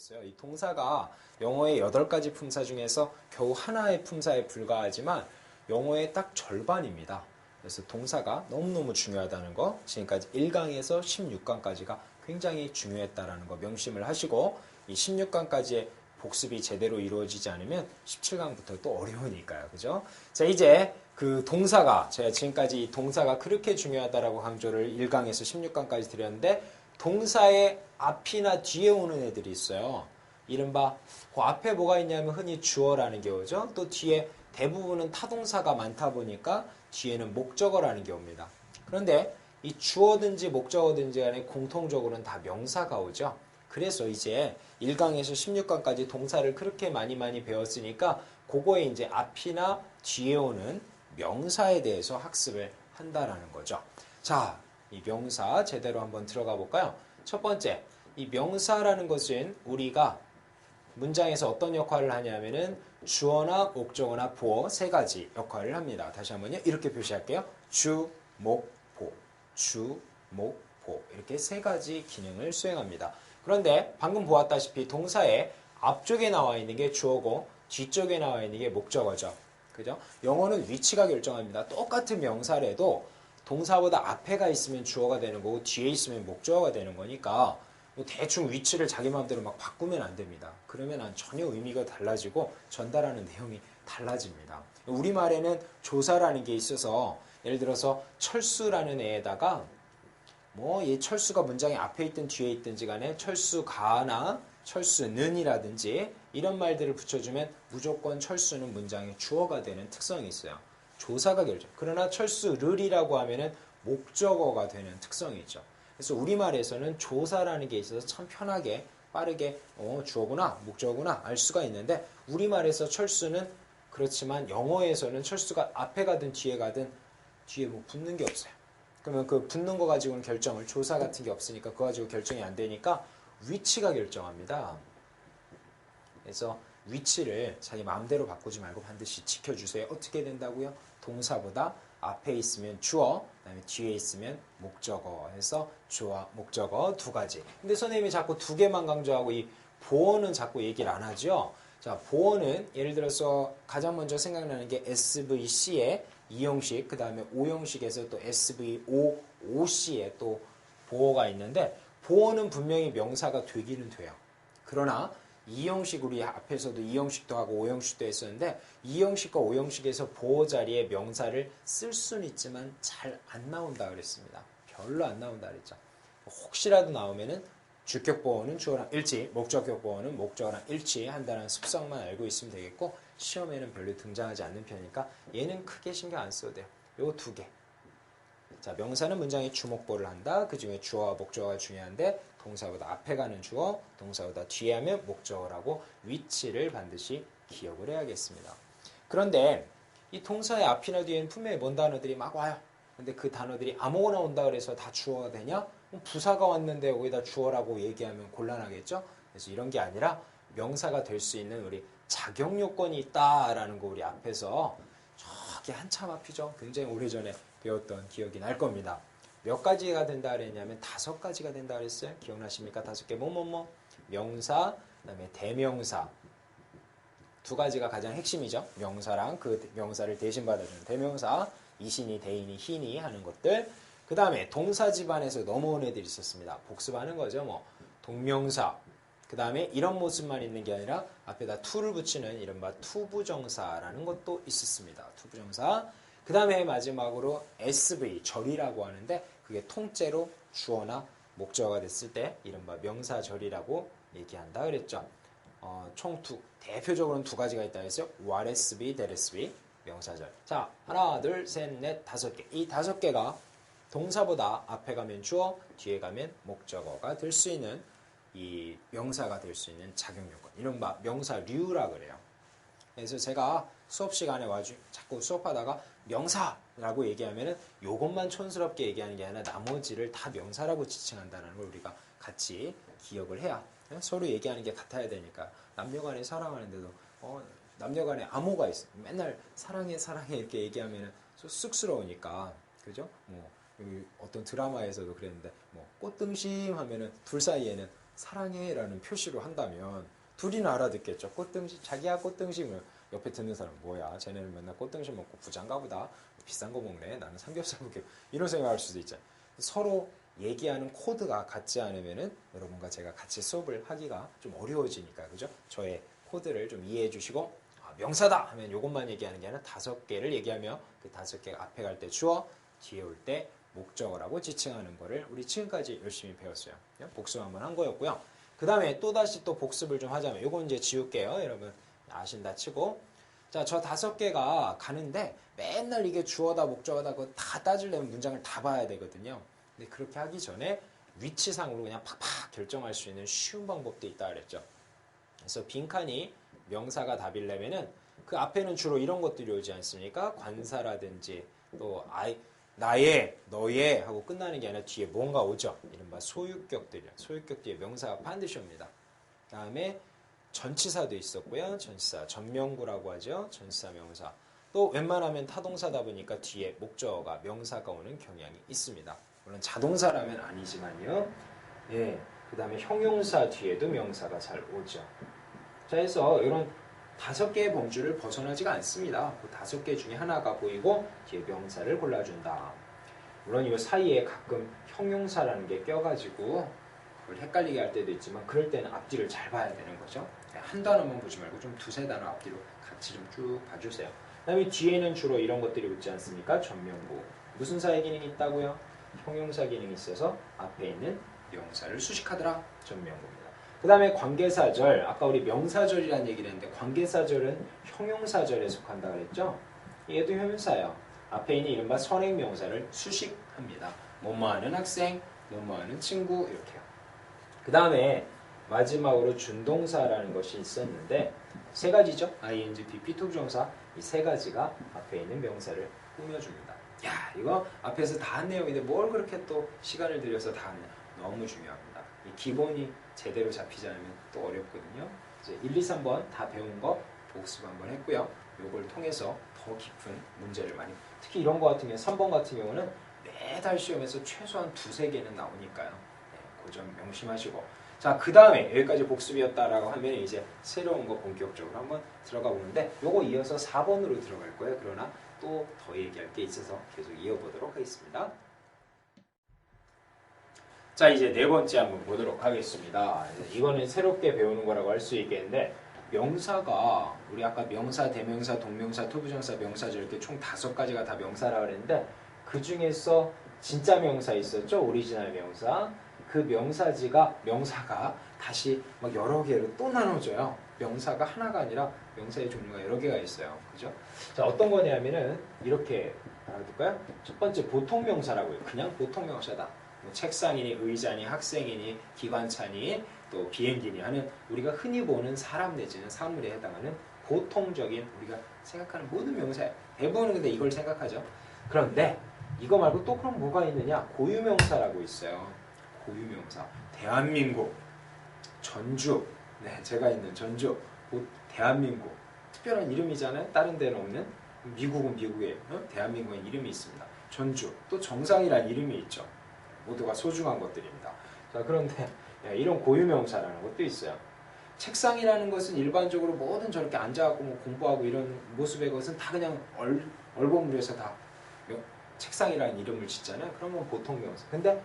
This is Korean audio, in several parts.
드렸어요. 이 동사가 영어의 8가지 품사 중에서 겨우 하나의 품사에 불과하지만 영어의 딱 절반입니다. 그래서 동사가 너무너무 중요하다는 거, 지금까지 1강에서 16강까지가 굉장히 중요했다라는 거 명심을 하시고, 이 16강까지의 복습이 제대로 이루어지지 않으면 17강부터 또 어려우니까요. 그죠? 자, 이제 그 동사가, 제가 지금까지 이 동사가 그렇게 중요하다라고 강조를 1강에서 16강까지 드렸는데, 동사의 앞이나 뒤에 오는 애들이 있어요. 이른바 그 앞에 뭐가 있냐면 흔히 주어라는 게 오죠. 또 뒤에 대부분은 타동사가 많다 보니까 뒤에는 목적어라는 게 옵니다. 그런데 이 주어든지 목적어든지 간에 공통적으로는 다 명사가 오죠. 그래서 이제 1강에서 16강까지 동사를 그렇게 많이 배웠으니까 그거에 이제 앞이나 뒤에 오는 명사에 대해서 학습을 한다라는 거죠. 자, 이 명사 제대로 한번 들어가 볼까요? 첫 번째, 이 명사라는 것은 우리가 문장에서 어떤 역할을 하냐면은 주어나 목적어나 보어 세 가지 역할을 합니다. 다시 한번요. 이렇게 표시할게요. 주, 목, 보. 주, 목, 보. 이렇게 세 가지 기능을 수행합니다. 그런데 방금 보았다시피 동사의 앞쪽에 나와 있는 게 주어고 뒤쪽에 나와 있는 게 목적어죠. 그죠? 영어는 위치가 결정합니다. 똑같은 명사라도 동사보다 앞에가 있으면 주어가 되는 거고 뒤에 있으면 목적어가 되는 거니까 뭐 대충 위치를 자기 마음대로 막 바꾸면 안 됩니다. 그러면 전혀 의미가 달라지고 전달하는 내용이 달라집니다. 우리말에는 조사라는 게 있어서 예를 들어서 철수라는 애에다가 뭐 이 철수가 문장의 앞에 있든 뒤에 있든지 간에 철수가나 철수는이라든지 이런 말들을 붙여주면 무조건 철수는 문장의 주어가 되는 특성이 있어요. 조사가 결정. 그러나 철수를이라고 하면은 목적어가 되는 특성이 있죠. 그래서 우리말에서는 조사라는 게 있어서 참 편하게 빠르게 주어구나 목적어구나 알 수가 있는데, 우리말에서 철수는 그렇지만 영어에서는 철수가 앞에 가든 뒤에 가든 뒤에 뭐 붙는 게 없어요. 그러면 그 붙는 거 가지고는 결정을, 조사 같은 게 없으니까 그거 가지고 결정이 안 되니까 위치가 결정합니다. 그래서 위치를 자기 마음대로 바꾸지 말고 반드시 지켜주세요. 어떻게 된다고요? 동사보다 앞에 있으면 주어, 그다음에 뒤에 있으면 목적어 해서 주어, 목적어 두 가지. 근데 선생님이 자꾸 두 개만 강조하고 이 보어는 자꾸 얘기를 안 하죠. 자, 보어는 예를 들어서 가장 먼저 생각나는 게 SVC의 2형식, 그 다음에 5형식에서 또 SVO, OC에 또 보어가 있는데, 보어는 분명히 명사가 되기는 돼요. 그러나 2형식, 우리 앞에서도 2형식도 하고 5형식도 했었는데 2형식과 5형식에서 보어 자리에 명사를 쓸 수는 있지만 잘 안 나온다 그랬습니다. 별로 안 나온다 그랬죠. 혹시라도 나오면은 주격 보어는 주어랑 일치, 목적격 보어는 목적어랑 일치한다는 습성만 알고 있으면 되겠고, 시험에는 별로 등장하지 않는 편이니까 얘는 크게 신경 안 써도 돼요. 요 두 개. 자, 명사는 문장의 주목보를 한다. 그 중에 주어와 목적어가 중요한데 동사보다 앞에 가는 주어, 동사보다 뒤에 하면 목적어라고 위치를 반드시 기억을 해야겠습니다. 그런데 이 동사의 앞이나 뒤에는 분명히 뭔 단어들이 막 와요. 근데 그 단어들이 아무거나 온다 그래서 다 주어가 되냐? 부사가 왔는데 거기다 주어라고 얘기하면 곤란하겠죠? 그래서 이런 게 아니라 명사가 될 수 있는 우리 자격 요건이 있다라는 거 우리 앞에서 저기 한참 앞이죠. 굉장히 오래전에 배웠던 기억이 날 겁니다. 몇 가지가 된다 그랬냐면 5가지가 된다 그랬어요. 기억나십니까? 5개 뭐뭐뭐 명사, 그다음에 대명사 두 가지가 가장 핵심이죠. 명사랑 그 명사를 대신 받아주는 대명사, 이신이, 대인이, 희니 하는 것들. 그 다음에 동사 집안에서 넘어온 애들이 있었습니다. 복습하는 거죠. 뭐 동명사. 그 다음에 이런 모습만 있는 게 아니라 앞에다 to를 붙이는 이른바 투부정사라는 것도 있었습니다. 투부정사. 그 다음에 마지막으로 SV, 절이라고 하는데 그게 통째로 주어나 목적어가 됐을 때 이른바 명사절이라고 얘기한다 그랬죠. 총 대표적으로는 2가지가 있다 했어요. what SB, that SB, 명사절. 자, 하나, 둘, 셋, 넷, 5개. 이 5개가 동사보다 앞에 가면 주어, 뒤에 가면 목적어가 될 수 있는 이 명사가 될 수 있는 작용 요건. 이른바 명사류라 그래요. 그래서 제가 수업 시간에 자꾸 수업하다가 명사라고 얘기하면은 요것만 촌스럽게 얘기하는 게 아니라 나머지를 다 명사라고 지칭한다는 걸 우리가 같이 기억을 해야 서로 얘기하는 게 같아야 되니까. 남녀간에 사랑하는데도 남녀간에 암호가 있어. 맨날 사랑해 사랑해 이렇게 얘기하면은 쑥스러우니까, 그죠? 뭐 여기 어떤 드라마에서도 그랬는데 뭐 꽃등심 하면은 둘 사이에는 사랑해 라는 표시로 한다면 둘이나 알아듣겠죠. 꽃등심, 자기야 꽃등심을. 옆에 듣는 사람 뭐야 쟤네는 맨날 꽃등심 먹고 부자인가 보다, 비싼 거 먹네, 나는 삼겹살 먹게, 이런 생각할 수도 있잖아요. 서로 얘기하는 코드가 같지 않으면은 여러분과 제가 같이 수업을 하기가 좀 어려워지니까, 그죠? 저의 코드를 좀 이해해 주시고, 명사다 하면 이것만 얘기하는 게 아니라 5개를 얘기하며 그 5개가 앞에 갈 때 주어, 뒤에 올 때 목적을 하고 지칭하는 거를 우리 지금까지 열심히 배웠어요. 복습 한번 한 거였고요. 그 다음에 또다시 또 복습을 좀 하자면, 요건 이제 지울게요. 여러분 아신다 치고. 자, 저 5개가 가는데 맨날 이게 주어다 목적어다 그거 다 따지려면 문장을 다 봐야 되거든요. 근데 그렇게 하기 전에 위치상으로 그냥 팍팍 결정할 수 있는 쉬운 방법도 있다 그랬죠. 그래서 빈칸이 명사가 답이려면은 그 앞에는 주로 이런 것들이 오지 않습니까? 관사라든지 또 나의, 너의 하고 끝나는 게 아니라 뒤에 뭔가 오죠. 이른바 소유격들이요. 소유격 뒤에 명사가 반드시 옵니다. 그 다음에 전치사도 있었고요. 전치사, 전명구라고 하죠. 전치사, 명사. 또 웬만하면 타동사다 보니까 뒤에 목적어가 명사가 오는 경향이 있습니다. 물론 자동사라면 아니지만요. 예. 그 다음에 형용사 뒤에도 명사가 잘 오죠. 자, 해서 이런 5개의 범주를 벗어나지가 않습니다. 그 5개 중에 하나가 보이고 뒤에 명사를 골라준다. 물론 이 사이에 가끔 형용사라는 게 껴가지고 그걸 헷갈리게 할 때도 있지만, 그럴 때는 앞뒤를 잘 봐야 되는 거죠. 한 단어만 보지 말고 좀 2-3단어 앞뒤로 같이 좀 쭉 봐주세요. 그 다음에 뒤에는 주로 이런 것들이 붙지 않습니까? 전명구. 무슨 사의 기능이 있다고요? 형용사 기능이 있어서 앞에 있는 명사를 수식하더라. 전명구입니다. 그 다음에 관계사절. 아까 우리 명사절이라는 얘기를 했는데 관계사절은 형용사절에 속한다 그랬죠? 얘도 형용사예요. 앞에 있는 이른바 선행명사를 수식합니다. 뭐뭐하는 학생, 뭐뭐하는 친구, 이렇게요. 그 다음에 마지막으로 준동사라는 것이 있었는데 3가지죠. ing, pp, 투부정사. 이 3가지가 앞에 있는 명사를 꾸며줍니다. 야, 이거 앞에서 다 한 내용인데 뭘 그렇게 또 시간을 들여서 다 하냐. 너무 중요합니다. 이 기본이 제대로 잡히지 않으면 또 어렵거든요. 이제 1, 2, 3번 다 배운 거 복습 한번 했고요. 요걸 통해서 더 깊은 문제를 많이, 특히 이런 거 같은 경우 3번 같은 경우는 매달 시험에서 최소한 2-3개는 나오니까요. 네, 그 점 명심하시고. 자, 그 다음에 여기까지 복습이었다라고 하면 이제 새로운 거 본격적으로 한번 들어가 보는데, 요거 이어서 4번으로 들어갈 거예요. 그러나 또 더 얘기할 게 있어서 계속 이어보도록 하겠습니다. 자, 이제 4번째 한번 보도록 하겠습니다. 이거는 새롭게 배우는 거라고 할 수 있겠는데, 명사가 우리 아까 명사, 대명사, 동명사, 투부정사, 명사절 이렇게 총 5가지가 다 명사라고 그랬는데, 그 중에서 진짜 명사 있었죠? 오리지널 명사. 그 명사가 다시 막 여러 개로 또 나눠져요. 명사가 하나가 아니라 명사의 종류가 여러 개가 있어요. 그죠? 자, 어떤 거냐면은 이렇게 알아둘까요? 첫 번째 보통명사라고요. 그냥 보통명사다. 뭐 책상이니 의자니 학생이니 기관차니 또 비행기니 하는 우리가 흔히 보는 사람 내지는 사물에 해당하는 보통적인 우리가 생각하는 모든 명사예요. 대부분은 근데 이걸 생각하죠. 그런데 이거 말고 또 그럼 뭐가 있느냐? 고유명사라고 있어요. 고유명사. 대한민국, 전주, 네, 제가 있는 전주, 대한민국. 특별한 이름이잖아요. 다른 데는 없는. 미국은 미국에, 대한민국엔 이름이 있습니다. 전주, 또 정상이라는 이름이 있죠. 모두가 소중한 것들입니다. 자, 그런데 이런 고유명사라는 것도 있어요. 책상이라는 것은 일반적으로 뭐든 저렇게 앉아갖고 뭐 공부하고 이런 모습의 것은 다 그냥 얼버무려서 다 책상이라는 이름을 짓잖아요. 그러면 보통 명사. 근데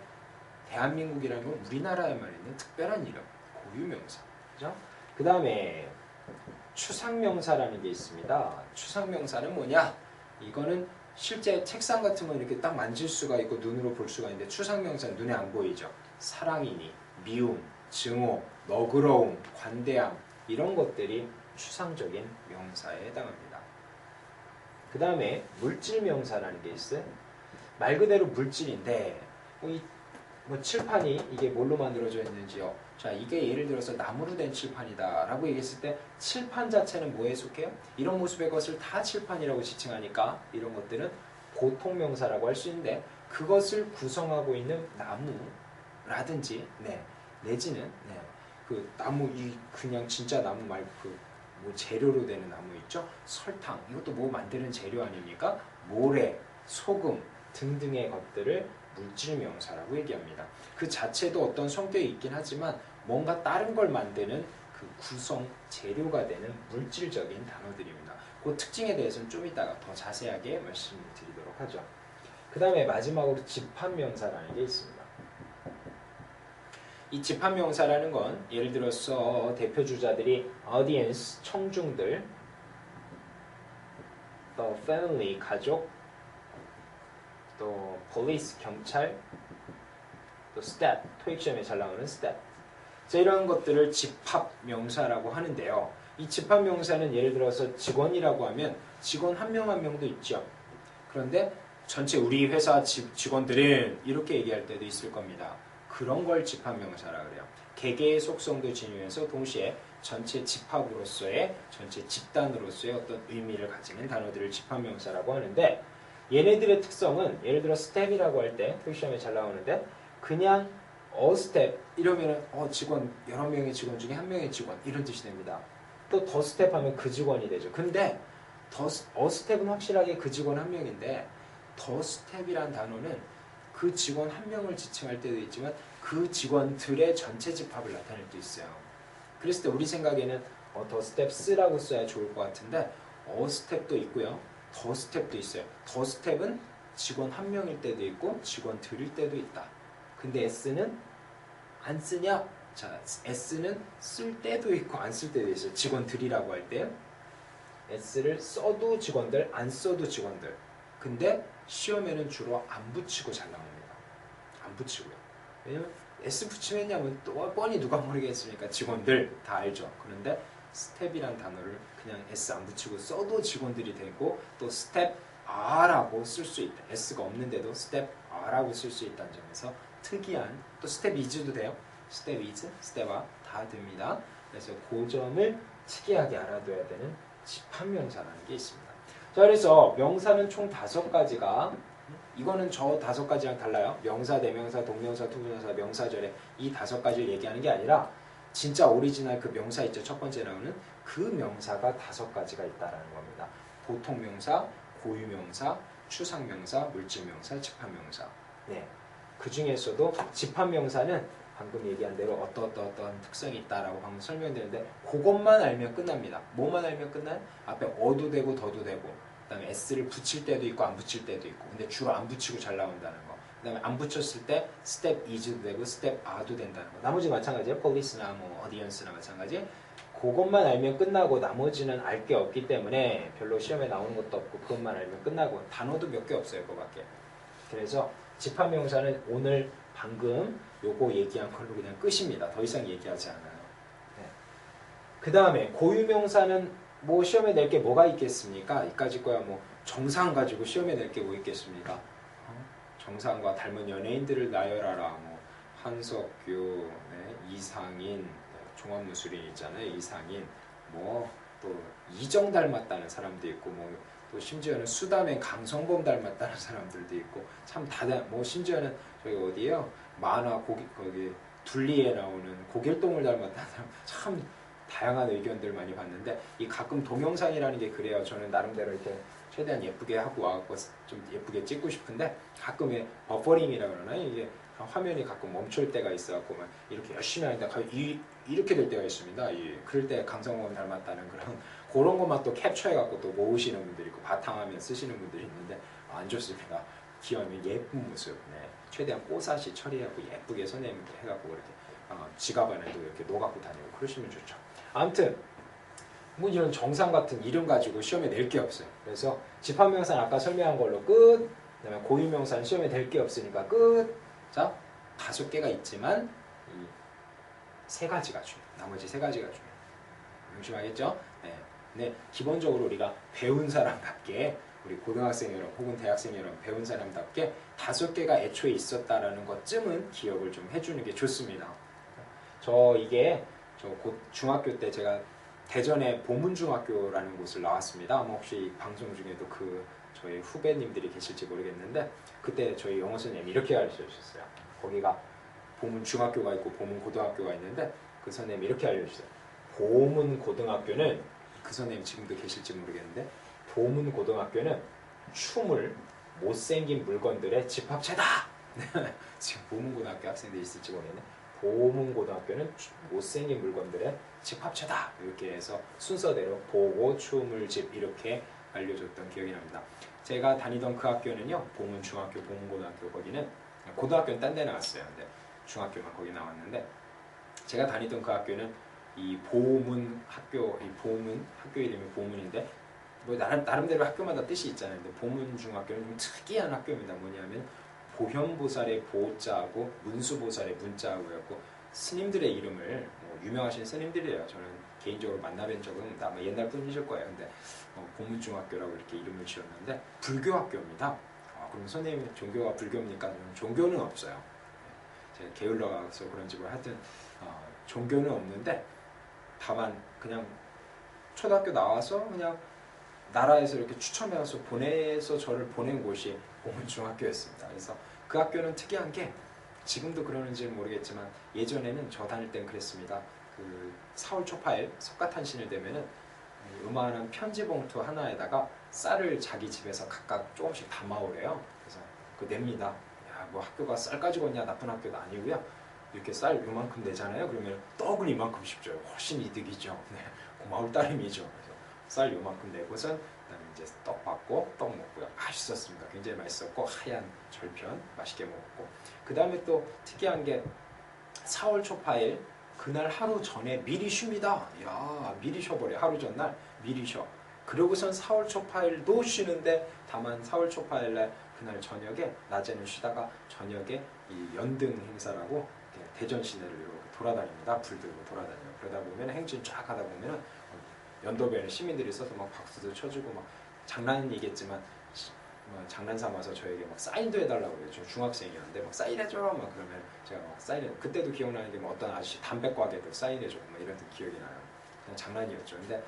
대한민국이라는 건 우리나라에만 있는 특별한 이름, 고유명사. 그죠? 그 다음에 추상명사라는 게 있습니다. 추상명사는 뭐냐? 이거는 실제 책상 같은 건 이렇게 딱 만질 수가 있고 눈으로 볼 수가 있는데, 추상명사는 눈에 안 보이죠. 사랑이니, 미움, 증오, 너그러움, 관대함, 이런 것들이 추상적인 명사에 해당합니다. 그 다음에 물질명사라는 게 있어요. 말 그대로 물질인데 뭐 칠판이 이게 뭘로 만들어져 있는지요. 자, 이게 예를 들어서 나무로 된 칠판이다 라고 얘기했을 때 칠판 자체는 뭐에 속해요? 이런 모습의 것을 다 칠판이라고 지칭하니까 이런 것들은 보통명사라고 할 수 있는데, 그것을 구성하고 있는 나무라든지 내지는 그 나무, 이 그냥 진짜 나무 말고 그 뭐 재료로 되는 나무 있죠? 설탕, 이것도 뭐 만드는 재료 아닙니까? 모래, 소금 등등의 것들을 물질명사라고 얘기합니다. 그 자체도 어떤 성격이 있긴 하지만 뭔가 다른 걸 만드는 그 구성 재료가 되는 물질적인 단어들입니다. 그 특징에 대해서는 좀 이따가 더 자세하게 말씀드리도록 하죠. 그 다음에 마지막으로 집합명사라는 게 있습니다. 이 집합명사라는 건 예를 들어서 대표 주자들이 audience, 청중들, 또 family, 가족, 또 police, 경찰, 또 step, 토익시험에 잘 나오는 step. 자, 이런 것들을 집합명사라고 하는데요. 이 집합명사는 예를 들어서 직원이라고 하면 직원 한 명 한 명도 있죠. 그런데 전체 우리 회사 직원들은 이렇게 얘기할 때도 있을 겁니다. 그런 걸 집합명사라고 그래요. 개개의 속성도 지니면서 동시에 전체 집합으로서의 전체 집단으로서의 어떤 의미를 가지는 단어들을 집합명사라고 하는데 얘네들의 특성은 예를 들어 스텝이라고 할 때 토익시험에 잘 나오는데 그냥 스텝 이러면 직원 여러 명의 직원 중에 한 명의 직원 이런 뜻이 됩니다. 또 더 스텝 하면 그 직원이 되죠. 근데 스텝은 확실하게 그 직원 한 명인데 더 스텝이란 단어는 그 직원 한 명을 지칭할 때도 있지만 그 직원들의 전체 집합을 나타낼 때도 있어요. 그랬을 때 우리 생각에는 더 스텝스라고 써야 좋을 것 같은데 스텝도 있고요. 더 스텝도 있어요. 더 스텝은 직원 한 명일 때도 있고 직원들일 때도 있다. 근데 S는 안 쓰냐? 자, S는 쓸 때도 있고 안 쓸 때도 있어요. 직원들이라고 할 때 S를 써도 직원들, 안 써도 직원들. 근데 시험에는 주로 안 붙이고 잘 나옵니다. 안 붙이고요. 왜냐면 S 붙이면냐면 또 뻔히 누가 모르겠습니까? 직원들 다 알죠. 그런데 스텝이란 단어를 그냥 S 안 붙이고 써도 직원들이 되고 또 스텝 R라고 쓸 수 있다. S가 없는데도 스텝 R라고 쓸 수 있다는 점에서 특이한 또 스텝 is도 돼요. 스텝 is, 스텝 R 다 됩니다. 그래서 그 점을 특이하게 알아둬야 되는 집합명사라는 게 있습니다. 자, 그래서 명사는 총 5가지가 이거는 저 5가지랑 달라요. 명사, 대명사, 동명사, 투부정사, 명사절에 이 5가지를 얘기하는 게 아니라 진짜 오리지널 그 명사 있죠. 첫 번째 나오는 그 명사가 5가지가 있다라는 겁니다. 보통명사, 고유명사, 추상명사, 물질명사, 집합명사. 네. 그 중에서도 집합명사는 방금 얘기한 대로 어떤 특성이 있다라고 방금 설명드렸는데 그것만 알면 끝납니다. 뭐만 알면 끝나요? 앞에 어도 되고 더도 되고 그 다음에 S를 붙일 때도 있고 안 붙일 때도 있고 근데 주로 안 붙이고 잘 나온다는 거. 그 다음에 안 붙였을 때 스텝 is도 되고 스텝 are도 된다는 거. 나머지 마찬가지예요. police나 뭐 audience나 마찬가지. 그것만 알면 끝나고 나머지는 알 게 없기 때문에 별로 시험에 나오는 것도 없고 그것만 알면 끝나고 단어도 몇 개 없어요. 그거밖에. 그래서 집합명사는 오늘 방금 요거 얘기한 걸로 그냥 끝입니다. 더 이상 얘기하지 않아요. 네. 그 다음에 고유명사는 뭐 시험에 낼 게 뭐가 있겠습니까? 이까짓 거야 뭐 정상 가지고 시험에 낼 게 뭐 있겠습니까? 정상과 닮은 연예인들을 나열하라. 뭐 한석규, 네, 이상인, 네, 종합무술인 있잖아요. 이상인, 뭐 또 이정 닮았다는 사람도 있고 뭐 또 심지어는 수다맨 강성범 닮았다는 사람들도 있고 참 뭐 심지어는 저기 어디에요? 만화 거기 둘리에 나오는 고길동을 닮았다는 사람 참 다양한 의견들 많이 봤는데 이 가끔 동영상이라는 게 그래요. 저는 나름대로 이렇게 최대한 예쁘게 하고 와갖고 좀 예쁘게 찍고 싶은데 가끔 버퍼링이라 그러나요? 이게 화면이 가끔 멈출 때가 있어갖고 막 이렇게 열심히 하는데 이렇게 될 때가 있습니다. 그럴 때 강성범 닮았다는 그런 것만 또 캡처해갖고 또 모으시는 분들이 있고 바탕화면 쓰시는 분들이 있는데 안 좋습니다. 귀여운 예쁜 모습, 네. 최대한 뽀사시 처리하고 예쁘게 선생님 해갖고 그렇게 지갑 안에도 이렇게 놓아갖고 다니고 그러시면 좋죠. 아무튼 뭐 이런 정상 같은 이름 가지고 시험에 낼 게 없어요. 그래서 집합명사는 아까 설명한 걸로 끝. 그다음에 고유명사는 시험에 낼 게 없으니까 끝. 자, 5개가 있지만 이 3가지가 중요해요. 나머지 3가지가 중요해요. 명심하겠죠? 네. 네, 기본적으로 우리가 배운 사람답게 우리 고등학생 여러분 혹은 대학생 여러분 배운 사람답게 5개가 애초에 있었다라는 것쯤은 기억을 좀 해주는 게 좋습니다. 이게 곧 중학교 때 제가 대전의 보문중학교라는 곳을 나왔습니다. 아마 혹시 방송 중에도 저희 후배님들이 계실지 모르겠는데 그때 저희 영어 선생님이 이렇게 가르쳐 주셨어요. 거기가 보문중학교가 있고 보문고등학교가 있는데 그 선생님이 이렇게 알려주셨어요. 보문고등학교는 그 선생님 지금도 계실지 모르겠는데 보문고등학교는 춤을 못생긴 물건들의 집합체다. 지금 보문고등학교 학생들이 있을지 모르겠네. 보문고등학교는 못생긴 물건들의 집합체다. 이렇게 해서 순서대로 보고 춤을 집 이렇게 알려줬던 기억이 납니다. 제가 다니던 그 학교는요, 보문중학교, 보문고등학교, 거기는 고등학교는 딴 데 나왔어요. 근데 중학교만 거기 나왔는데, 제가 다니던 그 학교는 이 보문 학교, 이 보문 학교 이름이 보문인데, 뭐 나름대로 학교마다 뜻이 있잖아요. 근데 보문중학교는 좀 특이한 학교입니다. 뭐냐면 보현보살의 보자하고 문수보살의 문자하고 해갖고 스님들의 이름을, 뭐 유명하신 스님들이에요. 저는 개인적으로 만나뵌 적은 아마 옛날 분이실 거예요. 근데 보문중학교라고 이렇게 이름을 지었는데 불교 학교입니다. 그럼 선생님 종교가 불교입니까? 종교는 없어요. 제가 게을러 가서 그런지 뭐 하여튼 종교는 없는데, 다만 그냥 초등학교 나와서 그냥 나라에서 이렇게 추첨해서 보내서 저를 보낸 곳이 보문중학교였습니다. 그래서 그 학교는 특이한 게, 지금도 그러는지는 모르겠지만 예전에는 저 다닐 땐 그랬습니다. 그 4월 초파일 석가탄신일 되면은 요만한 편지 봉투 하나에다가 쌀을 자기 집에서 각각 조금씩 담아오래요. 그래서 그거 냅니다. 야, 뭐 학교가 쌀 가지고 있냐, 나쁜 학교도 아니고요. 이렇게 쌀 요만큼 내잖아요. 그러면 떡은 이만큼씩 줘요. 훨씬 이득이죠. 네, 고마울 따름이죠. 그래서 쌀 요만큼 내고선 그다음에 이제 떡 받고 떡 먹고요. 맛있었습니다. 굉장히 맛있었고 하얀 절편 맛있게 먹었고, 그 다음에 또 특이한 게 4월 초파일 그날 하루 전에 미리 쉽니다. 야, 미리 쉬어버려. 하루 전날 미리 쉬어. 그러고선 4월 초파일도 쉬는데, 다만 4월 초파일날 그날 저녁에, 낮에는 쉬다가 저녁에 이 연등 행사라고 대전 시내를 이렇게 돌아다닙니다. 불 들고 돌아다녀요. 그러다 보면 행진 쫙 하다 보면은 연도변에 시민들이 있어서 막 박수도 쳐주고, 막 장난이겠지만 장난 삼아서 저에게 막 사인도 해달라고 그래요. 저 중학생이었는데 막 사인해줘 막 그러면 제가 막 사인해. 그때도 기억나는 게 뭐 어떤 아저씨 담배과게도 사인해주고 막 이런 기억이 나요. 그냥 장난이었죠. 근데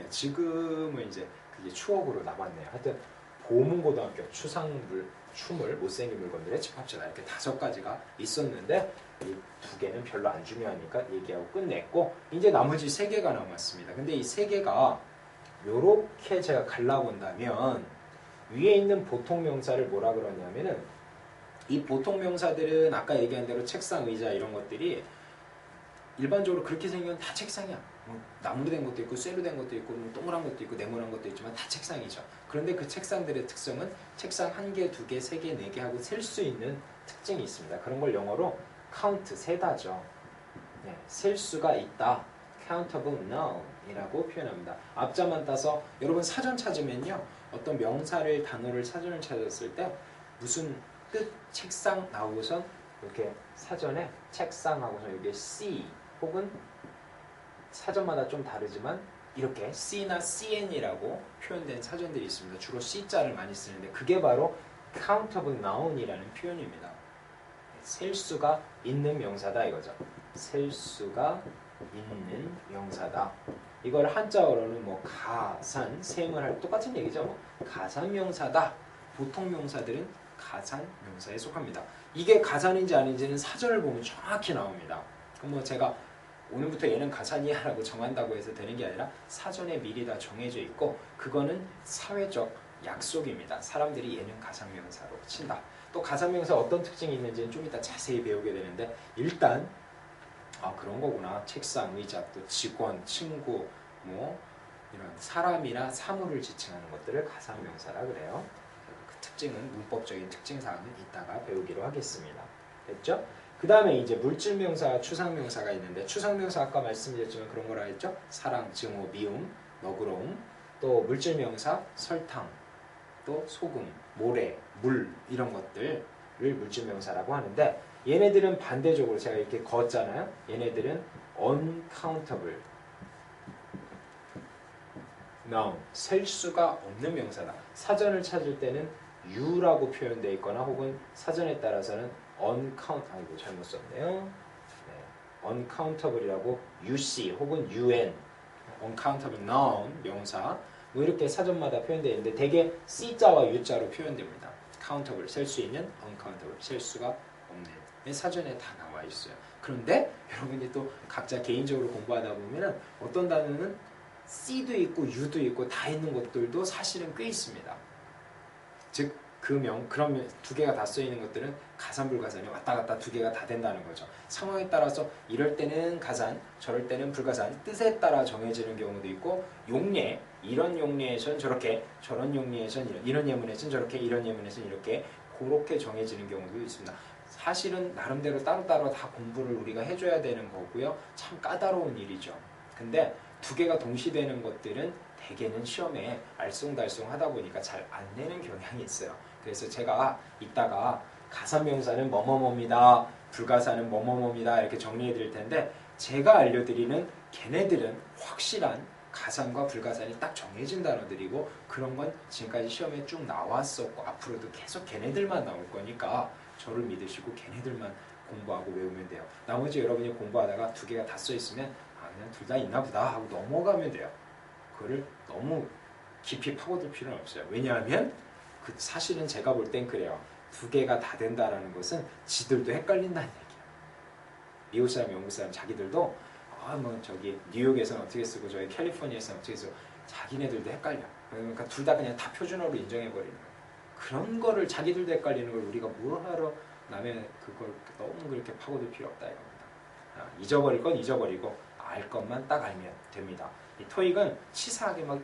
지금은 이제 그게 추억으로 남았네요. 하여튼 보문고등학교 춤을 못생긴 물건들의 집합체다. 이렇게 5가지가 있었는데 이 2개는 별로 안 중요하니까 얘기하고 끝냈고, 이제 나머지 3개가 남았습니다. 근데 이 3개가 요렇게 제가 갈라본다면, 위에 있는 보통명사를 뭐라 그러냐면은, 이 보통명사들은 아까 얘기한 대로 책상, 의자 이런 것들이 일반적으로 그렇게 생기면 다 책상이야. 뭐 나무로 된 것도 있고 쇠로 된 것도 있고 뭐 동그란 것도 있고 네모난 것도 있지만 다 책상이죠. 그런데 그 책상들의 특성은 책상 1개, 2개, 3개, 4개 하고 셀 수 있는 특징이 있습니다. 그런 걸 영어로 count, 세다죠. 네, 셀 수가 있다. countable noun이라고 표현합니다. 앞자만 따서 여러분 사전 찾으면요, 어떤 명사를, 단어를 사전을 찾았을 때 무슨 뜻, 책상 나오고선 이렇게 사전에 책상하고서 여기에 C 혹은 사전마다 좀 다르지만 이렇게 C나 CN이라고 표현된 사전들이 있습니다. 주로 C자를 많이 쓰는데 그게 바로 countable noun이라는 표현입니다. 셀 수가 있는 명사다 이거죠. 셀 수가 있는 명사다. 이걸 한자어로는 뭐 가산, 셈을 할 똑같은 얘기죠. 뭐 가산명사다. 보통 명사들은 가산명사에 속합니다. 이게 가산인지 아닌지는 사전을 보면 정확히 나옵니다. 그럼 뭐 제가 오늘부터 얘는 가산이야 라고 정한다고 해서 되는 게 아니라 사전에 미리 다 정해져 있고, 그거는 사회적 약속입니다. 사람들이 얘는 가산명사로 친다. 또 가산명사 어떤 특징이 있는지는 좀 이따 자세히 배우게 되는데, 일단 그런 거구나. 책상, 의자, 또 직원, 친구, 뭐 이런 사람이나 사물을 지칭하는 것들을 가산명사라 그래요. 그 특징은, 문법적인 특징사항은 이따가 배우기로 하겠습니다. 됐죠? 그 다음에 이제 물질명사, 추상명사가 있는데, 추상명사 아까 말씀드렸지만 그런 거라 했죠? 사랑, 증오, 미움, 너그러움. 또 물질명사, 설탕, 또 소금, 모래, 물 이런 것들을 물질명사라고 하는데, 얘네들은 반대적으로 제가 이렇게 걷잖아요. 얘네들은 uncountable noun, 셀 수가 없는 명사다. 사전을 찾을 때는 you라고 표현되어 있거나 혹은 사전에 따라서는 아이고 잘못 썼네요. 네, uncountable이라고 UC 혹은 UN, uncountable noun 명사 뭐 이렇게 사전마다 표현되어 있는데, 대개 C자와 U자로 표현됩니다. countable, 셀 수 있는, uncountable, 셀 수가 없는. 사전에 다 나와 있어요. 그런데 여러분이 또 각자 개인적으로 공부하다 보면은 어떤 단어는 C도 있고 U도 있고 다 있는 것들도 사실은 꽤 있습니다. 즉 그럼 두 개가 다 써 있는 것들은 가산 불가산이 왔다 갔다 두 개가 다 된다는 거죠. 상황에 따라서 이럴 때는 가산, 저럴 때는 불가산, 뜻에 따라 정해지는 경우도 있고 용례, 이런 용례에선 저렇게, 저런 용례에선 이런 예문에선 저렇게, 이런 예문에선 이렇게 그렇게 정해지는 경우도 있습니다. 사실은 나름대로 따로따로 다 공부를 우리가 해줘야 되는 거고요. 참 까다로운 일이죠. 근데 두 개가 동시되는 것들은 대개는 시험에 알쏭달쏭 하다 보니까 잘 안 내는 경향이 있어요. 그래서 제가 이따가 가산명사는 뭐뭐뭐입니다. 불가산은 뭐뭐뭐입니다. 이렇게 정리해 드릴 텐데 제가 알려드리는 걔네들은 확실한 가산과 불가산이 딱 정해진 단어들이고 그런 건 지금까지 시험에 쭉 나왔었고 앞으로도 계속 걔네들만 나올 거니까 저를 믿으시고 걔네들만 공부하고 외우면 돼요. 나머지 여러분이 공부하다가 두 개가 다 써 있으면 그냥 둘 다 있나 보다 하고 넘어가면 돼요. 그거를 너무 깊이 파고들 필요는 없어요. 왜냐하면 사실은 제가 볼 땐 그래요. 두 개가 다 된다라는 것은 지들도 헷갈린다는 얘기예요. 미국 사람, 영국 사람 자기들도 뭐 저기 뉴욕에서는 어떻게 쓰고 저기 캘리포니아에서는 어떻게 쓰고 자기네들도 헷갈려. 그러니까 둘 다 그냥 다 표준어로 인정해버리는 거예요. 그런 거를 자기들도 헷갈리는 걸 우리가 뭘 하러 남의 그걸 너무 그렇게 파고들 필요 없다 이겁니다. 잊어버릴 건 잊어버리고 알 것만 딱 알면 됩니다. 이 토익은 치사하게 막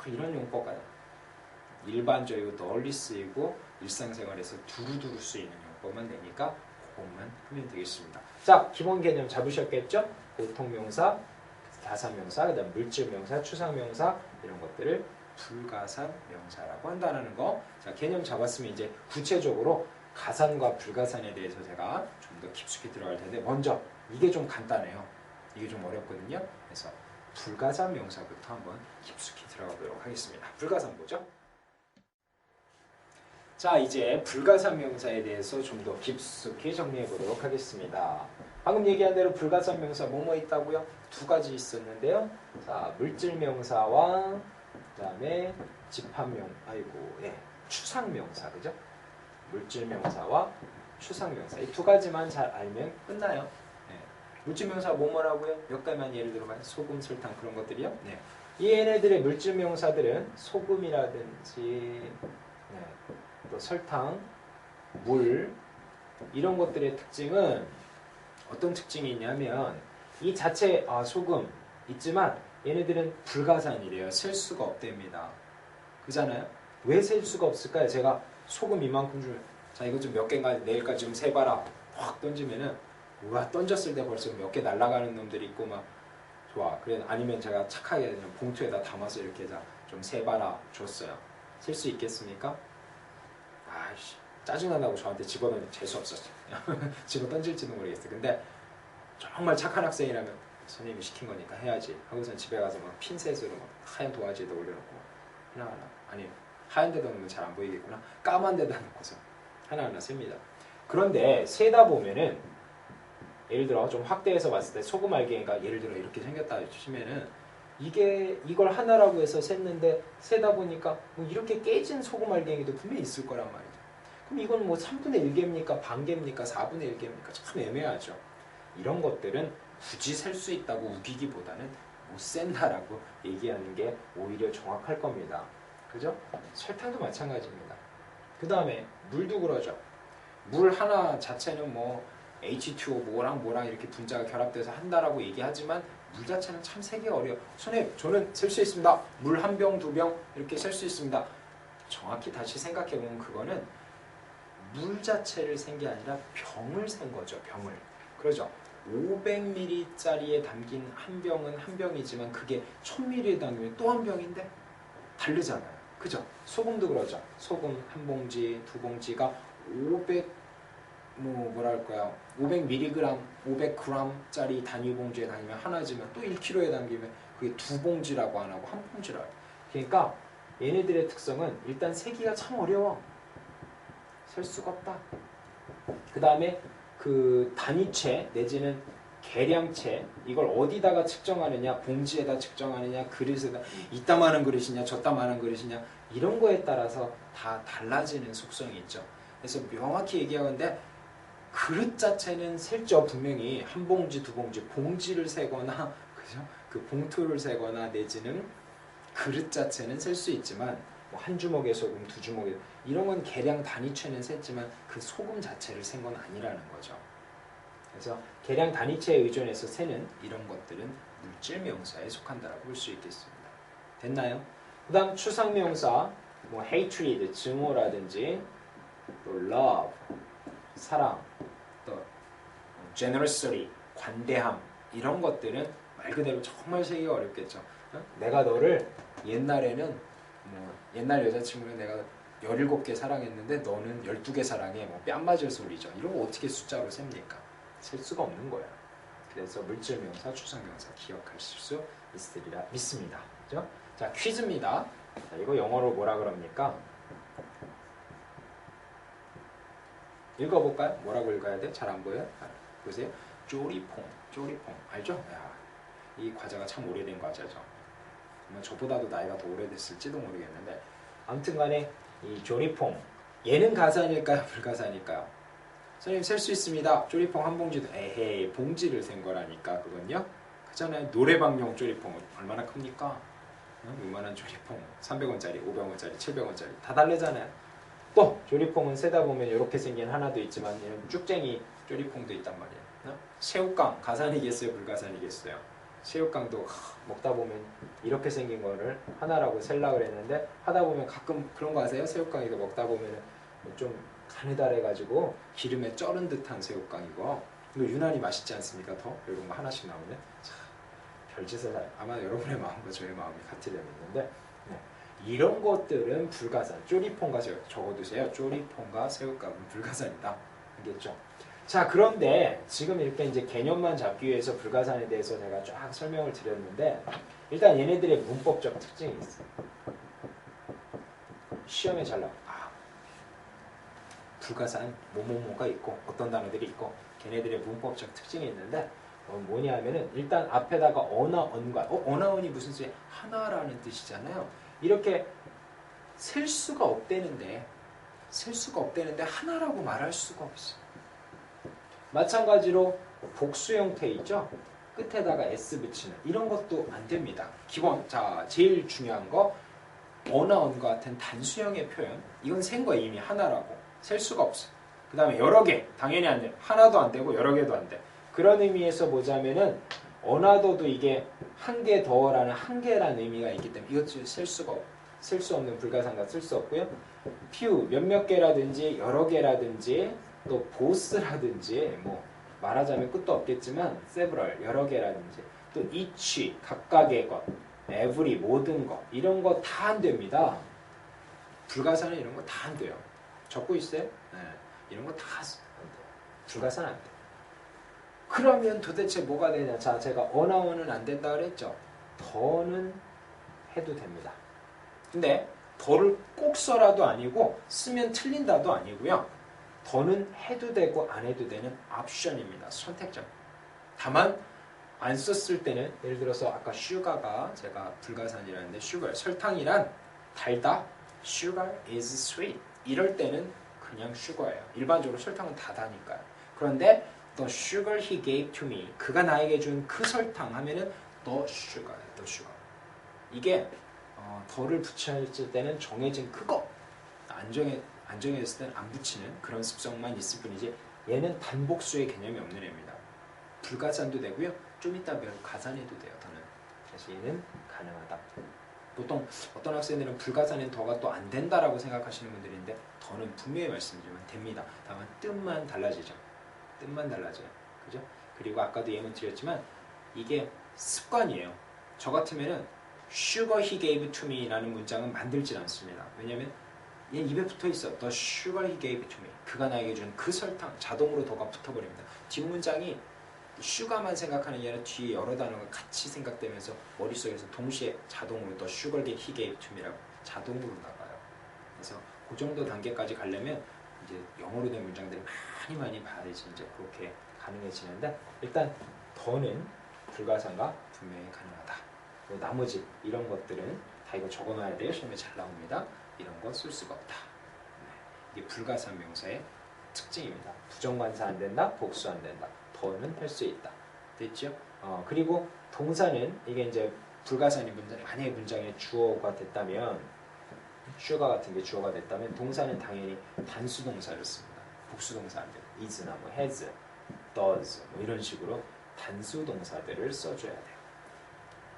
이런 용법가 일반적이고 널리 쓰이고 일상생활에서 두루두루 쓰이는 용법만 되니까 그것만 하면 되겠습니다. 자, 기본 개념 잡으셨겠죠? 보통명사, 가산명사, 그다음 물질명사, 추상명사 이런 것들을 불가산명사라고 한다는 거. 자, 개념 잡았으면 이제 구체적으로 가산과 불가산에 대해서 제가 좀 더 깊숙이 들어갈 텐데 먼저 이게 좀 간단해요. 이게 좀 어렵거든요. 그래서 불가산 명사부터 한번 깊숙이 들어가도록 하겠습니다. 불가산 보죠. 자, 이제 불가산 명사에 대해서 좀 더 깊숙이 정리해 보도록 하겠습니다. 방금 얘기한 대로 불가산 명사 뭐뭐 있다고요? 두 가지 있었는데요. 자, 물질 명사와 그다음에 추상 명사, 그죠? 물질 명사와 추상 명사 이 두 가지만 잘 알면 끝나요. 네. 물질 명사 뭐뭐라고요? 몇 가지만 예를 들어봐요. 소금, 설탕 그런 것들이요. 네. 이 얘네들의 물질 명사들은 소금이라든지 또 설탕, 물 이런 것들의 특징은 어떤 특징이 있냐면 이 자체 소금 있지만 얘네들은 불가산이래요. 셀 수가 없답니다. 그잖아요. 왜 셀 수가 없을까요? 제가 소금 이만큼 주면 자 이거 좀 몇 개인가 내일까지 좀 세봐라 확 던지면은 우와 던졌을 때 벌써 몇 개 날아가는 놈들이 있고 막 좋아. 그래 아니면 제가 착하게 그냥 봉투에다 담아서 이렇게 좀 세봐라 줬어요. 셀 수 있겠습니까? 아이씨 짜증난다고 저한테 집어던지면 재수 없었어요. 집어 던질지도 모르겠어요. 근데 정말 착한 학생이라면 선생님이 시킨 거니까 해야지 하고선 집에 가서 막 핀셋으로 막 하얀 도화지에다 올려놓고 하나하나 아니 하얀 데다 놓으면 잘 안 보이겠구나. 까만 데다 놓고서 하나하나 셉니다. 그런데 세다 보면은 예를 들어 좀 확대해서 봤을 때 소금 알갱이가 예를 들어 이렇게 생겼다 치면은 이걸 하나라고 해서 셌는데 세다 보니까 뭐 이렇게 깨진 소금 알갱이도 분명히 있을 거란 말이죠. 그럼 이건 뭐 3분의 1개입니까? 반개입니까? 4분의 1개입니까? 참 애매하죠. 이런 것들은 굳이 셀 수 있다고 우기기보다는 못 센다라고 얘기하는 게 오히려 정확할 겁니다. 그죠? 설탕도 마찬가지입니다. 그 다음에 물도 그러죠. 물 하나 자체는 뭐 H2O 뭐랑 이렇게 분자가 결합돼서 한다라고 얘기하지만 물 자체는 참 세기 어려워. 선생님 저는 셀 수 있습니다. 물 한 병, 두 병 이렇게 셀 수 있습니다. 정확히 다시 생각해보면 그거는 물 자체를 센 게 아니라 병을 센 거죠. 병을. 그러죠. 500ml짜리에 담긴 한 병은 한 병이지만 그게 1000ml에 담기면 또 한 병인데 다르잖아요. 그죠? 소금도 그러죠. 소금 한 봉지, 두 봉지가 500mg, 500g짜리 단위 봉지에 담기면 하나지만 또 1kg에 담기면 그게 두 봉지라고 안 하고 한 봉지라고. 그러니까 얘네들의 특성은 일단 세기가 참 어려워. 셀 수가 없다. 그 다음에 그 단위체 내지는 계량체 이걸 어디다가 측정하느냐 봉지에다 측정하느냐 그릇에다 이따만한 그릇이냐 저따만한 그릇이냐 이런 거에 따라서 다 달라지는 속성이 있죠. 그래서 명확히 얘기하건데 그릇 자체는 셀죠. 분명히 한 봉지 두 봉지 봉지를 세거나 그죠? 그 봉투를 세거나 내지는 그릇 자체는 셀 수 있지만 뭐 한 주먹의 소금, 두 주먹의 이런 건 계량 단위체는 셌지만 그 소금 자체를 센 건 아니라는 거죠. 그래서 계량 단위체에 의존해서 세는 이런 것들은 물질 명사에 속한다라고 볼 수 있겠습니다. 됐나요? 그 다음 추상 명사 뭐 hatred, 증오라든지 또 love, 사랑, 또 generosity, 관대함 이런 것들은 말 그대로 정말 세기가 어렵겠죠. 내가 너를 옛날에는 뭐 옛날 여자친구는 내가 17개 사랑했는데 너는 12개 사랑해. 뭐 뺨 맞을 소리죠. 이런 거 어떻게 숫자로 셉니까? 셀 수가 없는 거야. 그래서 물질 명사, 추상 명사 기억하실 수 있으리라 믿습니다. 그죠? 자, 퀴즈입니다. 자, 이거 영어로 뭐라 그럽니까? 읽어볼까요? 뭐라고 읽어야 돼? 잘 안 보여요? 보세요. 쪼리퐁, 쪼리퐁. 알죠? 야, 이 과자가 참 오래된 과자죠. 아마 저보다도 나이가 더 오래됐을지도 모르겠는데 아무튼 간에 이 조리퐁 얘는 가산일까요? 불가산일까요? 선생님 셀 수 있습니다. 조리퐁 한 봉지도 에헤이 봉지를 센 거라니까 그건요? 그잖아요. 노래방용 조리퐁은 얼마나 큽니까? 요만한 조리퐁 300원짜리, 500원짜리, 700원짜리 다 다르잖아요. 또 조리퐁은 세다 보면 이렇게 생긴 하나도 있지만 이런 쭉쟁이 조리퐁도 있단 말이에요. 새우깡 가산이겠어요? 불가산이겠어요? 새우깡도 먹다 보면 이렇게 생긴 거를 하나라고 셀라 그랬는데 하다 보면 가끔 그런 거 아세요? 새우깡 이거 먹다 보면 좀 가느다래가지고 기름에 쩔은 듯한 새우깡이고 이거 유난히 맛있지 않습니까? 더 이런 거 하나씩 나오면 참 별짓을 아마 여러분의 마음과 저의 마음이 같이 되는데 네. 이런 것들은 불가산. 쪼리퐁과 적어두세요. 쪼리퐁과 새우깡은 불가산이다. 알겠죠? 자, 그런데 지금 이렇게 이제 개념만 잡기 위해서 불가산에 대해서 제가 쫙 설명을 드렸는데 일단 얘네들의 문법적 특징이 있어요. 시험에 잘 나와. 불가산 뭐뭐뭐가 있고 어떤 단어들이 있고 걔네들의 문법적 특징이 있는데 뭐냐 하면은 일단 앞에다가 어나언과 어나언이 무슨 뜻이에요? 하나라는 뜻이잖아요. 이렇게 셀 수가 없대는데 하나라고 말할 수가 없어. 마찬가지로 복수 형태 있죠? 끝에다가 s 붙이는 이런 것도 안 됩니다. 기본 자 제일 중요한 거 어나언과 같은 단수형의 표현 이건 센 거 이미 하나라고 셀 수가 없어. 그 다음에 여러 개 당연히 안 돼. 하나도 안 되고 여러 개도 안 돼. 그런 의미에서 보자면은 어나더도 이게 한 개 더라는 한계라는 의미가 있기 때문에 이것 셀 수 없는 불가산과 쓸 수 없고요. few 몇몇 개라든지 여러 개라든지 또 보스라든지 뭐 말하자면 끝도 없겠지만 several 여러 개라든지 또 each 각각의 것, every 모든 것 이런 거 다 안 됩니다. 불가산은 이런 거 다 안 돼요. 적고 있어요? 네. 이런 거 다 안 돼요. 불가산 안 돼요. 그러면 도대체 뭐가 되냐? 자, 제가 어나원은 안 된다 그랬죠. 더는 해도 됩니다. 근데 더를 꼭 써라도 아니고 쓰면 틀린다도 아니고요. 더는 해도 되고 안 해도 되는 옵션입니다. 선택적. 다만 안 썼을 때는 예를 들어서 아까 슈가가 제가 불가산이라는데 슈가 설탕이란 달다. Sugar is sweet. 이럴 때는 그냥 슈거예요. 일반적으로 설탕은 다 다니까요. 그런데 The sugar he gave to me. 그가 나에게 준 그 설탕 하면은 The sugar예요. The sugar. 이게 더를 붙였을 때는 정해진 그거. 안 정해졌을 때는 안 붙이는 그런 습성만 있을 뿐이지 얘는 단복수의 개념이 없는 애입니다. 불가산도 되고요. 좀 이따 배울 가산해도 돼요. 더는. 그래서 얘는 가능하다. 보통 어떤 학생들은 불가산엔 더가 또 안 된다라고 생각하시는 분들인데 더는 분명히 말씀드리면 됩니다. 다만 뜻만 달라지죠. 뜻만 달라져요. 그죠? 그리고 아까도 예문 드렸지만 이게 습관이에요. 저 같으면은 Sugar he gave to me 라는 문장은 만들질 않습니다. 왜냐면 얘 입에 붙어 있어. The sugar he gave to me. 그가 나에게 준 그 설탕 자동으로 더가 붙어버립니다. 뒷문장이 슈가만 생각하는 게 아니라 뒤에 여러 단어가 같이 생각되면서 머릿속에서 동시에 자동으로 더 sugar he gave to me라고 자동으로 나가요. 그래서 그 정도 단계까지 가려면 이제 영어로 된 문장들을 많이 봐야지 이제 그렇게 가능해지는데 일단 더는 불가산과 분명히 가능하다. 뭐 나머지 이런 것들은 다 이거 적어놔야 돼요. 시험에 잘 나옵니다. 이런 거 쓸 수가 없다. 이게 불가산 명사의 특징입니다. 부정관사 안 된다, 복수 안 된다. 더는 할 수 있다. 됐죠? 그리고 동사는 이게 이제 불가산이 만약에 문장의 주어가 됐다면 sugar 같은 게 주어가 됐다면 동사는 당연히 단수 동사를 씁니다. 복수 동사 안 돼요. is나 뭐 has, does 뭐 이런 식으로 단수 동사들을 써줘야 돼요.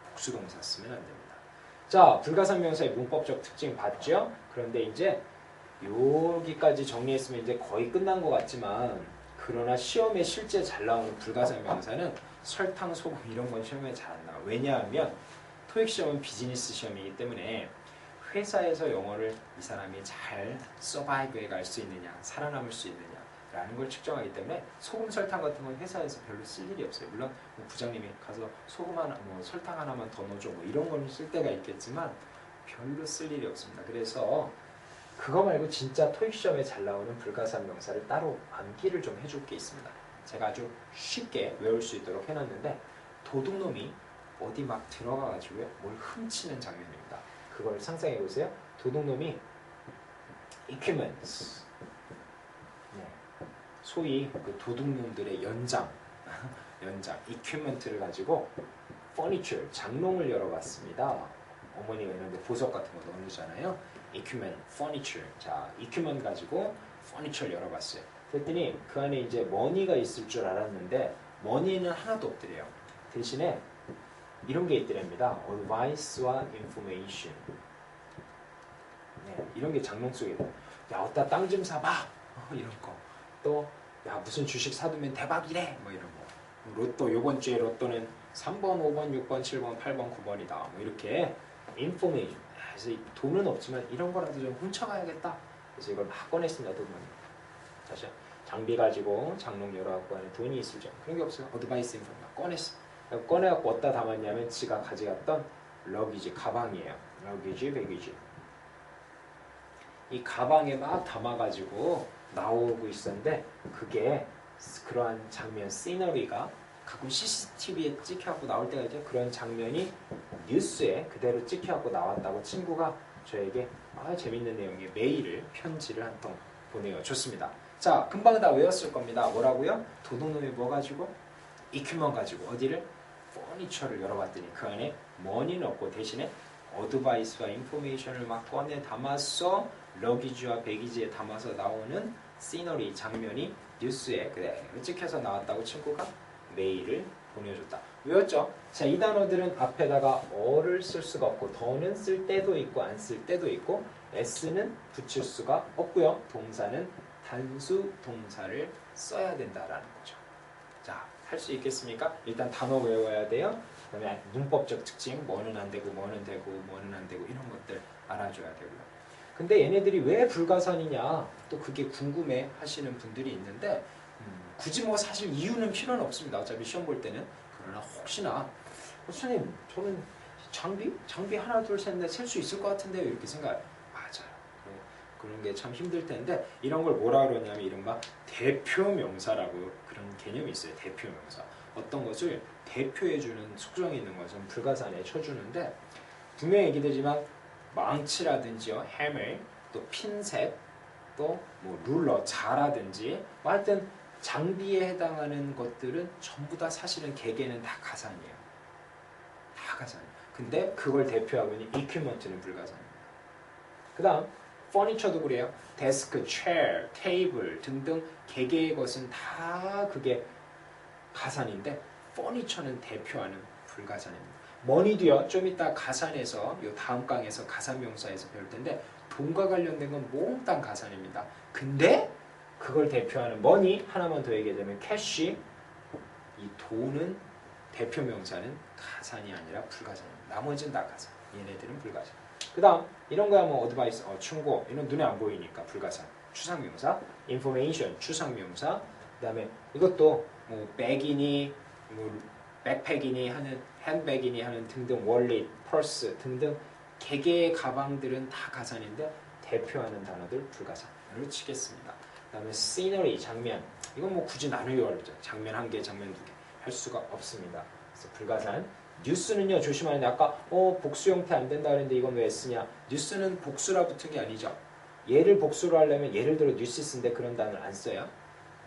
복수 동사 쓰면 안 됩니다. 자, 불가산명사의 문법적 특징 봤죠? 그런데 이제 여기까지 정리했으면 이제 거의 끝난 것 같지만 그러나 시험에 실제 잘 나오는 불가산명사는 설탕, 소금 이런 건 시험에 잘 안 나와. 왜냐하면 토익 시험은 비즈니스 시험이기 때문에 회사에서 영어를 이 사람이 잘 서바이브해 갈 수 있느냐, 살아남을 수 있느냐라는 걸 측정하기 때문에 소금, 설탕 같은 건 회사에서 별로 쓸 일이 없어요. 물론 뭐 부장님이 가서 소금 하나, 뭐 설탕 하나만 더 넣어줘 뭐 이런 거는 쓸 때가 있겠지만 별로 쓸 일이 없습니다. 그래서 그거 말고 진짜 토익 시험에 잘 나오는 불가산 명사를 따로 암기를 좀 해줄 게 있습니다. 제가 아주 쉽게 외울 수 있도록 해놨는데 도둑놈이 어디 막 들어가가지고요 뭘 훔치는 장면입니다. 그걸 상상해 보세요. 도둑놈이 equipments, 네. 소위 그 도둑놈들의 연장 equipment를 가지고 furniture, 장롱을 열어봤습니다. 어머니가 이런데 보석 같은 거 넣어놓잖아요. equipment, furniture. 자, equipment 가지고 furniture 열어봤어요. 그랬더니 그 안에 이제 머니가 있을 줄 알았는데 머니는 하나도 없더래요. 대신에 이런 게 있더랍니다. advice와 information. 네, 이런 게 장롱 속에 있어요. 야, 어디다 땅 좀 사봐. 이런 거. 또, 야, 무슨 주식 사두면 대박이래. 뭐 이런 거. 로또, 요번 주에 로또는 3번, 5번, 6번, 7번, 8번, 9번이다. 뭐 이렇게 information. 그래서 돈은 없지만 이런 거라도 좀 훔쳐가야겠다. 그래서 이걸 막 꺼냈습니다. 돈은. 다시 장비 가지고 장롱 열어갖고 안에 돈이 있을 줄 그런 게 없어요. 어드바이스 인포 막 꺼냈어. 꺼내갖고 어디다 담았냐면 지가 가져갔던 러기지, 가방이에요. 러기지, 배기지. 이 가방에 막 담아가지고 나오고 있었는데 그게 그러한 장면, 시너리가 가끔 CCTV에 찍혀갖고 나올 때가 있죠. 그런 장면이 뉴스에 그대로 찍혀갖고 나왔다고 친구가 저에게 재밌는 내용의 메일을, 편지를 한 통 보내요. 좋습니다. 자, 금방 다 외웠을 겁니다. 뭐라고요? 도둑놈이 뭐 가지고? 이큐먼 가지고 어디를? 퍼니처를 열어봤더니 그 안에 머니는 없고 대신에 어드바이스와 인포메이션을 막 꺼내 담았어. 러기지와 배기지에 담아서 나오는 시너리 장면이 뉴스에 그대로 찍혀서 나왔다고 친구가 메일을 보내줬다. 외웠죠? 자, 이 단어들은 앞에다가 어를 쓸 수가 없고 더는 쓸 때도 있고 안 쓸 때도 있고 s는 붙일 수가 없고요. 동사는 단수 동사를 써야 된다라는 거죠. 자, 할 수 있겠습니까? 일단 단어 외워야 돼요. 그 다음에 문법적 특징, 뭐는 안 되고 뭐는 되고 뭐는 안 되고 이런 것들 알아줘야 되고요. 근데 얘네들이 왜 불가산이냐 또 그게 궁금해 하시는 분들이 있는데 굳이 뭐 사실 이유는 필요는 없습니다. 어차피 시험 볼 때는. 그러나 혹시나 선생님 저는 장비 하나 둘 셋 넷 셀 수 있을 것 같은데요 이렇게 생각해요. 맞아요. 그런 게 참 힘들 텐데 이런 걸 뭐라 그러냐면 이른바 대표명사라고 그런 개념이 있어요. 대표명사. 어떤 것을 대표해주는 속성이 있는 것은 불가산에 쳐주는데 분명히 얘기되지만 망치라든지요, 해머, 또 핀셋, 또 뭐 룰러, 자라든지 뭐 하여튼 장비에 해당하는 것들은 전부 다 사실은 개개는 다 가산이에요. 다 가산이에요. 근데 그걸 대표하고 있는 equipment는 불가산입니다. 그 다음 퍼니처도 그래요. 데스크, 체어, 테이블 등등 개개의 것은 다 그게 가산인데 퍼니처는 대표하는 불가산입니다. 머니도요. 좀 이따 가산에서 요 다음 강에서 가산명사에서 배울 텐데 돈과 관련된 건 몽땅 가산입니다. 근데 그걸 대표하는 머니 하나만 더 얘기하자면 캐시 이 돈은 대표명사는 가산이 아니라 불가산입니다. 나머지는 다 가산. 얘네들은 불가산. 그 다음 이런 거야 뭐 어드바이스, 충고 이런 눈에 안 보이니까 불가산. 추상명사, 인포메이션 추상명사. 그 다음에 이것도 뭐 백이니 뭐 백팩이니 하는 핸백이니 하는 등등 월릿, 펄스 등등 개개의 가방들은 다 가산인데 대표하는 단어들 불가산으로 치겠습니다. 그 다음에 시너리, 장면 이건 뭐 굳이 나누기 어렵죠. 장면 한 개, 장면 두 개 할 수가 없습니다. 그래서 불가산. 뉴스는요 조심하는데 아까 복수 형태 안 된다 그랬는데 이건 왜 쓰냐. 뉴스는 복수라 붙은 게 아니죠. 얘를 복수로 하려면 예를 들어 뉴시스인데 그런 단어를 안 써요.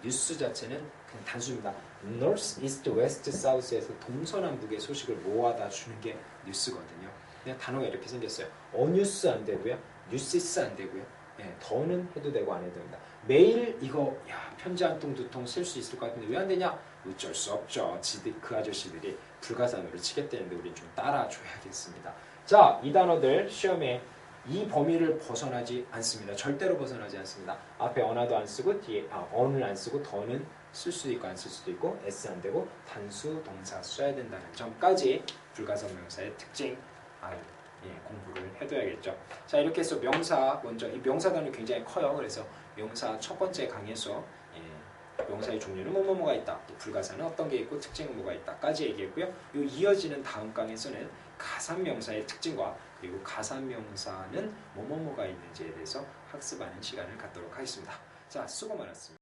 뉴스 자체는 그냥 단수입니다. North, East, West, South에서 동서남북의 소식을 모아다 주는 게 뉴스거든요. 그냥 단어가 이렇게 생겼어요. 어뉴스 안 되고요. 뉴시스 안 되고요. 예, 더는 해도 되고 안 해도 됩니다. 매일 이거 편지 한 통 두 통 쓸 수 있을 것 같은데 왜 안 되냐? 어쩔 수 없죠. 그 아저씨들이 불가산으로 치겠다는데 우린 좀 따라줘야겠습니다. 자, 이 단어들 시험에 이 범위를 벗어나지 않습니다. 절대로 벗어나지 않습니다. 앞에 언어도 안 쓰고 뒤에 언을 안 쓰고 더는 쓸 수도 있고 안 쓸 수도 있고 s 안 되고 단수 동사 써야 된다는 점까지 불가산 명사의 특징 공부를 해둬야겠죠. 자, 이렇게 해서 명사 먼저 이 명사 단위 굉장히 커요. 그래서 명사 첫 번째 강의에서 명사의 종류는 뭐뭐뭐가 있다. 또 불가사는 어떤 게 있고 특징은 뭐가 있다까지 얘기했고요. 요 이어지는 다음 강에서는 가산명사의 특징과 그리고 가산명사는 뭐뭐뭐가 있는지에 대해서 학습하는 시간을 갖도록 하겠습니다. 자, 수고 많았습니다.